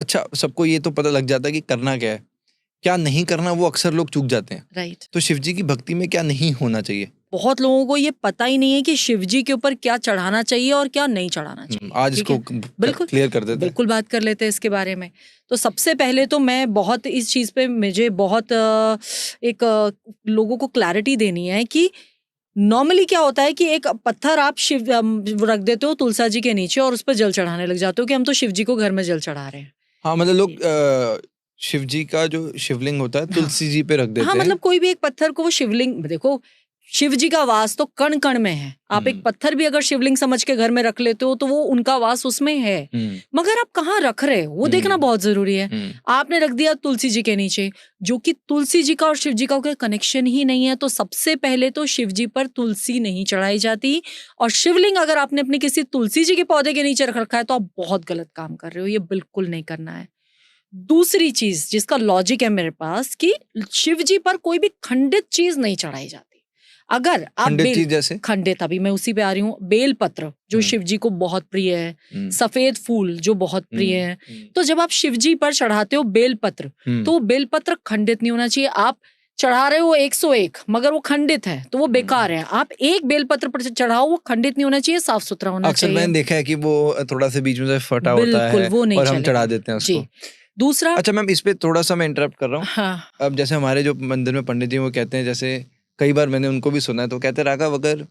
अच्छा, सबको ये तो पता लग जाता है कि करना क्या है, क्या नहीं करना वो अक्सर लोग चूक जाते हैं। राइट। तो शिव जी की भक्ति में क्या नहीं होना चाहिए? बहुत लोगों को ये पता ही नहीं है कि शिव जी के ऊपर क्या चढ़ाना चाहिए और क्या नहीं चढ़ाना चाहिए। आज ठीक इसको है? बिल्कुल क्लियर कर देते हैं। बिल्कुल बात कर लेते हैं इसके बारे में। तो सबसे पहले तो मैं बहुत इस चीज पे मुझे बहुत लोगों को क्लैरिटी देनी है कि नॉर्मली क्या होता है कि एक पत्थर आप रख देते हो तुलसा जी के नीचे और उस पर जल चढ़ाने लग जाते हो कि हम तो शिव जी को घर में जल चढ़ा रहे हैं। हाँ, मतलब लोग शिव जी का जो शिवलिंग होता है तुलसी जी पे रख देते हाँ, हैं। मतलब कोई भी एक पत्थर को वो शिवलिंग, देखो शिव जी का वास तो कण कण में है। आप एक पत्थर भी अगर शिवलिंग समझ के घर में रख लेते हो तो वो उनका वास उसमें है, मगर आप कहाँ रख रहे हो वो देखना बहुत जरूरी है। आपने रख दिया तुलसी जी के नीचे, जो कि तुलसी जी का और शिव जी का कोई कनेक्शन ही नहीं है। तो सबसे पहले तो शिव जी पर तुलसी नहीं चढ़ाई जाती, और शिवलिंग अगर आपने अपने किसी तुलसी जी के पौधे के नीचे रख रखा है तो आप बहुत गलत काम कर रहे हो, ये बिल्कुल नहीं करना है। दूसरी चीज जिसका लॉजिक है मेरे पास कि शिव जी पर कोई भी खंडित चीज नहीं चढ़ाई जाती। अगर आप खंडित, अभी मैं उसी पे आ रही हूँ, बेल पत्र जो शिव जी को बहुत प्रिय है, सफेद फूल जो बहुत प्रिय है, तो जब आप शिव जी पर चढ़ाते हो बेल पत्र तो बेल पत्र खंडित नहीं होना चाहिए। आप चढ़ा रहे हो 101 मगर वो खंडित है तो वो बेकार है। आप एक बेलपत्र पर चढ़ाओ, वो खंडित नहीं होना चाहिए, साफ सुथरा होना चाहिए। अक्सर मैंने देखा है कि वो थोड़ा सा बीच में से फटा होता है वो नहीं और हम चढ़ा देते हैं उसको। दूसरा, अच्छा मैम, इस पे थोड़ा सा मैं इंटरप्ट कर रहा हूँ। हाँ। अब जैसे हमारे जो मंदिर में पंडित जी वो कहते हैं, जैसे कई बार मैंने उनको भी सुना है, तो कहते हैं राघव अगर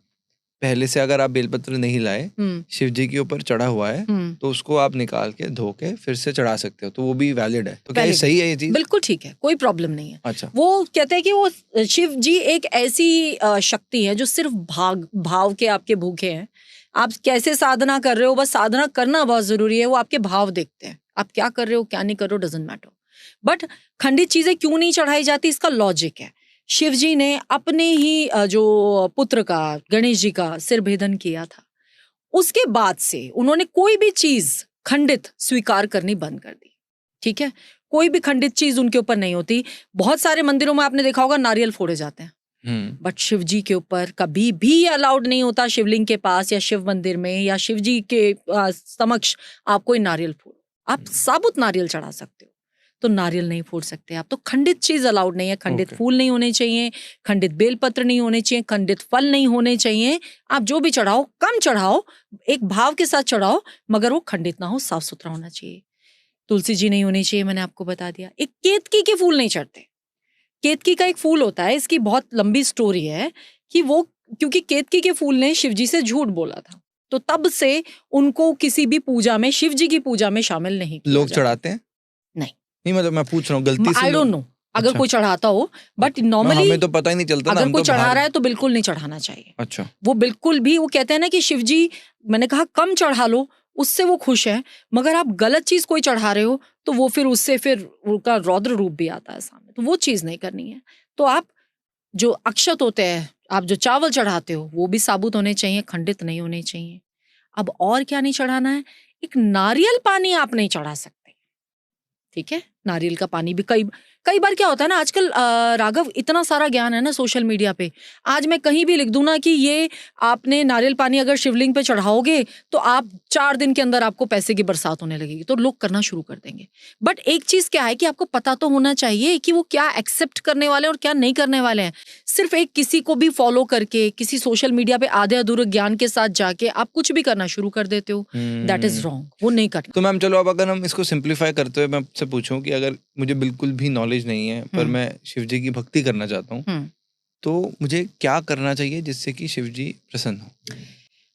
पहले से अगर आप बेलपत्र नहीं लाए, शिव जी के ऊपर चढ़ा हुआ है, तो उसको आप निकाल के धो के फिर से चढ़ा सकते हो, तो वो भी वैलिड है। तो क्या ये सही है ये चीज? बिल्कुल ठीक है, कोई प्रॉब्लम नहीं है। अच्छा। वो कहते हैं कि वो शिव जी एक ऐसी शक्ति है जो सिर्फ भाव के आपके भूखे हैं। आप कैसे साधना कर रहे हो, बस साधना करना बहुत जरूरी है। वो आपके भाव देखते हैं, आप क्या कर रहे हो क्या नहीं कर रहे हो डजंट मैटर। बट खंडित चीजें क्यों नहीं चढ़ाई जाती, इसका लॉजिक है। शिव जी ने अपने ही जो पुत्र का, गणेश जी का सिर भेदन किया था, उसके बाद से उन्होंने कोई भी चीज खंडित स्वीकार करनी बंद कर दी। ठीक है, कोई भी खंडित चीज उनके ऊपर नहीं होती। बहुत सारे मंदिरों में आपने देखा होगा नारियल फोड़े जाते हैं, बट शिव जी के ऊपर कभी भी अलाउड नहीं होता, शिवलिंग के पास या शिव मंदिर में या शिव जी के समक्ष आप कोई नारियल फोड़ो। आप साबुत नारियल चढ़ा सकते हो, तो नारियल नहीं फोड़ सकते आप। तो खंडित चीज अलाउड नहीं है। खंडित फूल नहीं होने चाहिए, खंडित बेलपत्र नहीं होने चाहिए, खंडित फल नहीं होने चाहिए। आप जो भी चढ़ाओ कम चढ़ाओ, एक भाव के साथ चढ़ाओ, मगर वो खंडित ना हो, साफ सुथरा होना चाहिए। तुलसी जी नहीं होनी चाहिए, मैंने आपको बता दिया। एक केतकी के फूल नहीं चढ़ते। केतकी का एक फूल होता है, इसकी बहुत लंबी स्टोरी है कि वो, क्योंकि केतकी के फूल ने शिव जी से झूठ बोला था, तो तब से उनको किसी भी पूजा में, शिव जी की पूजा में शामिल नहीं किया लोग चढ़ाते हैं। नहीं मतलब मैं पूछ रहा हूँ, गलती से आई डोंट नो अगर कोई चढ़ाता हो, बट नॉर्मली हमें तो पता ही नहीं चलता। अगर कोई चढ़ा रहा है तो बिल्कुल नहीं चढ़ाना चाहिए। अच्छा। वो बिल्कुल भी, वो कहते हैं ना कि शिव जी, मैंने कहा कम चढ़ा लो, उससे वो खुश है, मगर आप गलत चीज कोई चढ़ा रहे हो तो वो फिर उससे फिर उनका रौद्र रूप भी आता है सामने, तो वो चीज नहीं करनी है। तो आप जो अक्षत होते हैं, आप जो चावल चढ़ाते हो, वो भी साबुत होने चाहिए, खंडित नहीं होने चाहिए। अब और क्या नहीं चढ़ाना है, एक नारियल पानी आप नहीं चढ़ा सकते। ठीक है, नारियल का पानी भी कई बार क्या होता है ना, आजकल राघव इतना सारा ज्ञान है ना सोशल मीडिया पे, आज मैं कहीं भी लिख दूं ना कि ये आपने नारियल पानी अगर शिवलिंग पे चढ़ाओगे तो आप 4 दिन के अंदर आपको पैसे की बरसात होने लगेगी, तो लोग करना शुरू कर देंगे। बट एक चीज क्या है कि आपको पता तो होना चाहिए कि वो क्या एक्सेप्ट करने वाले और क्या नहीं करने वाले हैं। सिर्फ एक किसी को भी फॉलो करके, किसी सोशल मीडिया पे आधे अधूरे ज्ञान के साथ जाके आप कुछ भी करना शुरू कर देते हो, दैट इज रॉन्ग, वो नहीं करना। तो मैम चलो, अब अगर हम इसको सिंप्लीफाई करते हुए मैं आपसे पूछूं कि अगर मुझे बिल्कुल भी नॉलेज नहीं है पर मैं शिव जी की भक्ति करना चाहता हूँ, तो मुझे क्या करना चाहिए जिससे कि शिव जी प्रसन्न हो?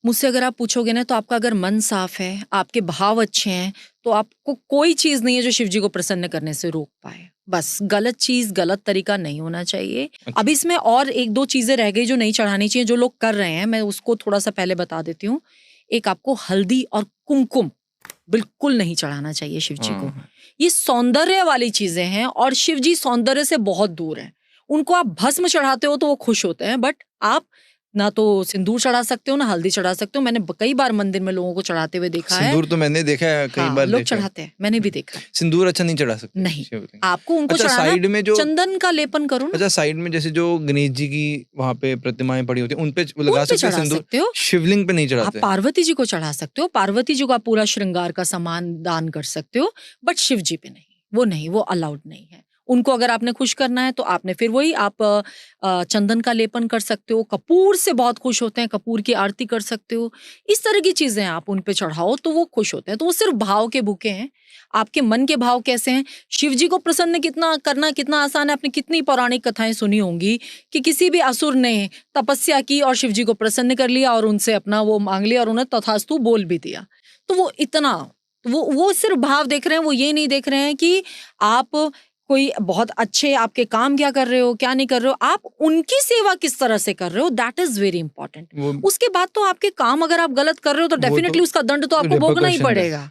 मुझसे अगर आप पूछोगे ना, तो आपका अगर मन साफ है, आपके भाव अच्छे हैं, तो आपको कोई चीज नहीं है जो शिव जी को प्रसन्न करने से रोक पाए। बस गलत चीज, गलत तरीका नहीं होना चाहिए। अच्छा। अब इसमें और 1-2 चीजें रह गई जो नहीं चढ़ानी चाहिए, जो लोग कर रहे हैं, मैं उसको थोड़ा सा पहले बता देती हूँ। एक, आपको हल्दी और कुमकुम बिल्कुल नहीं चढ़ाना चाहिए शिव जी को। ये सौंदर्य वाली चीजें हैं और शिव जी सौंदर्य से बहुत दूर हैं। उनको आप भस्म चढ़ाते हो तो वो खुश होते हैं, बट आप ना तो सिंदूर चढ़ा सकते हो ना हल्दी चढ़ा सकते हो। मैंने कई बार मंदिर में लोगों को चढ़ाते हुए देखा है। सिंदूर तो मैंने देखा है कई बार, लोग चढ़ाते हैं, मैंने भी देखा है। सिंदूर अच्छा नहीं चढ़ा सकते नहीं, शिवलिंग। आपको उनको अच्छा, चढ़ाना साइड में जो चंदन का लेपन करो ना। अच्छा, साइड में जैसे जो गणेश जी की वहाँ पे प्रतिमाएं पड़ी होती है उन पे लगा सकते हैं सिंदूर, शिवलिंग पे नहीं आप चढ़ाते। पार्वती जी को चढ़ा सकते हो, पार्वती जी को आप पूरा श्रृंगार का सामान दान कर सकते हो, बट शिव जी पे नहीं, वो नहीं, वो अलाउड नहीं है। उनको अगर आपने खुश करना है तो आपने फिर वही आप चंदन का लेपन कर सकते हो, कपूर से बहुत खुश होते हैं, कपूर की आरती कर सकते हो। इस तरह की चीजें आप उन पे चढ़ाओ तो वो खुश होते हैं। तो वो सिर्फ भाव के भूखे हैं। आपके मन के भाव कैसे हैं? शिव जी को प्रसन्न कितना करना कितना आसान है। आपने कितनी पौराणिक कथाएं सुनी होंगी कि किसी भी असुर ने तपस्या की और शिव जी को प्रसन्न कर लिया और उनसे अपना वो मांग लिया और उन्हें तथास्तु बोल भी दिया। तो वो इतना वो सिर्फ भाव देख रहे हैं, वो ये नहीं देख रहे हैं कि आप कोई बहुत अच्छे आपके काम क्या कर रहे हो, क्या नहीं कर रहे हो, आप उनकी सेवा किस तरह से कर रहे हो, दैट इज वेरी इंपॉर्टेंट। उसके बाद तो आपके काम अगर आप गलत कर रहे हो तो डेफिनेटली उसका दंड तो आपको भोगना ही पड़ेगा।